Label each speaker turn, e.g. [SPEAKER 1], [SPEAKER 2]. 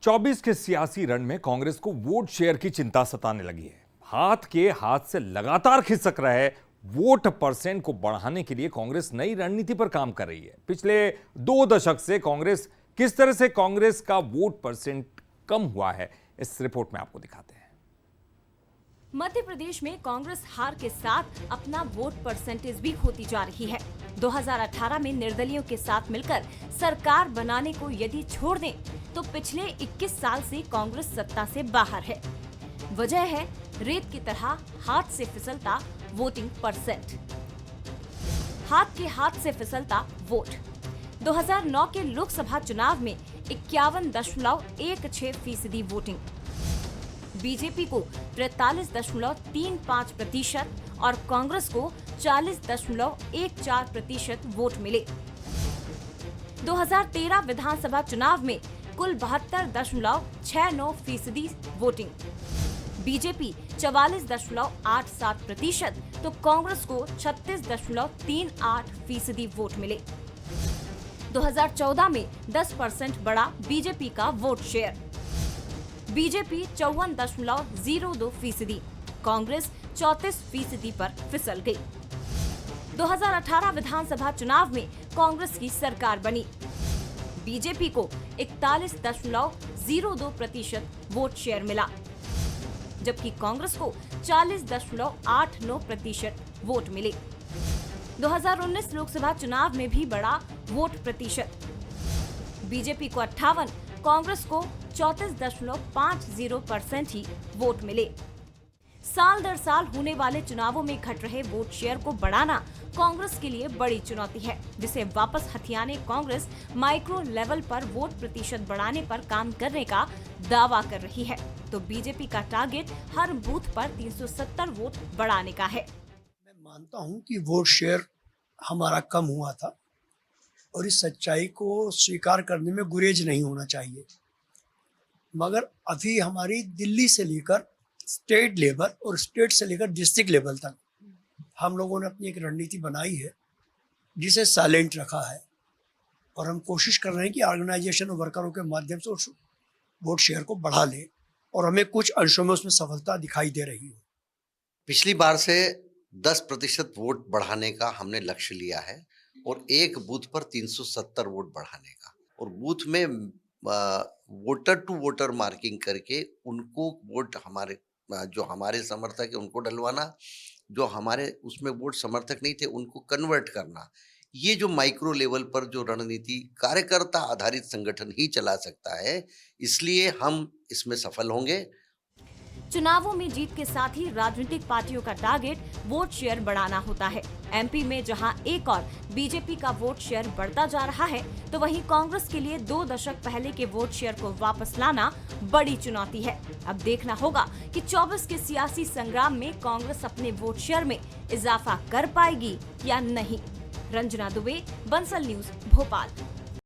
[SPEAKER 1] 24 के सियासी रण में कांग्रेस को वोट शेयर की चिंता सताने लगी है। हाथ से लगातार खिसक रहे वोट परसेंट को बढ़ाने के लिए कांग्रेस नई रणनीति पर काम कर रही है। पिछले 2 दशक से किस तरह से कांग्रेस का वोट परसेंट कम हुआ है, इस रिपोर्ट में आपको दिखाते हैं।
[SPEAKER 2] मध्य प्रदेश में कांग्रेस हार के साथ अपना वोट परसेंटेज भी खोती जा रही है। 2018 में निर्दलियों के साथ मिलकर सरकार बनाने को यदि छोड़ दें तो पिछले 21 साल से कांग्रेस सत्ता से बाहर है। वजह है रेत की तरह हाथ से फिसलता वोटिंग परसेंट। हाथ से फिसलता वोट। 2009 के लोकसभा चुनाव में 51.16% वोटिंग, बीजेपी को 43.35% और कांग्रेस को 40.14% वोट मिले। 2013 विधानसभा चुनाव में कुल 72.69% वोटिंग, बीजेपी 44.87% तो कांग्रेस को 36.38% वोट मिले। 2014 में 10% बढ़ा बीजेपी का वोट शेयर, बीजेपी 54.02%, कांग्रेस 34% पर फिसल गई। 2018 विधानसभा चुनाव में कांग्रेस की सरकार बनी, बीजेपी को 41.02% वोट शेयर मिला, जबकि कांग्रेस को 40.89% वोट मिले। 2019 लोकसभा चुनाव में भी बढ़ा वोट प्रतिशत, बीजेपी को 58, कांग्रेस को 34.50% ही वोट मिले। साल दर साल होने वाले चुनावों में घट रहे वोट शेयर को बढ़ाना कांग्रेस के लिए बड़ी चुनौती है, जिसे वापस हथियाने कांग्रेस माइक्रो लेवल पर वोट प्रतिशत बढ़ाने पर काम करने का दावा कर रही है, तो बीजेपी का टारगेट हर बूथ पर 370 वोट बढ़ाने का है।
[SPEAKER 3] मैं मानता हूं कि वोट शेयर हमारा कम हुआ था और इस सच्चाई को स्वीकार करने में गुरेज नहीं होना चाहिए, मगर अभी हमारी दिल्ली से लेकर स्टेट लेवल और स्टेट से लेकर डिस्ट्रिक्ट लेवल तक हम लोगों ने अपनी एक रणनीति बनाई है जिसे साइलेंट रखा है, और हम कोशिश कर रहे हैं कि ऑर्गेनाइजेशन और वर्करों के माध्यम से उस वोट शेयर को बढ़ा लें, और हमें कुछ अंशों में उसमें सफलता दिखाई दे रही है।
[SPEAKER 4] पिछली बार से 10% वोट बढ़ाने का हमने लक्ष्य लिया है और एक बूथ पर 370 वोट बढ़ाने का, और बूथ में वोटर टू वोटर मार्किंग करके उनको वोट जो हमारे समर्थक है उनको डलवाना, जो हमारे उसमें वोट समर्थक नहीं थे उनको कन्वर्ट करना। ये जो माइक्रो लेवल पर जो रणनीति कार्यकर्ता आधारित संगठन ही चला सकता है, इसलिए हम इसमें सफल होंगे।
[SPEAKER 2] चुनावों में जीत के साथ ही राजनीतिक पार्टियों का टारगेट वोट शेयर बढ़ाना होता है। एमपी में जहां एक और बीजेपी का वोट शेयर बढ़ता जा रहा है, तो वहीं कांग्रेस के लिए 2 दशक पहले के वोट शेयर को वापस लाना बड़ी चुनौती है। अब देखना होगा कि 24 के सियासी संग्राम में कांग्रेस अपने वोट शेयर में इजाफा कर पाएगी या नहीं। रंजना दुबे, बंसल न्यूज, भोपाल।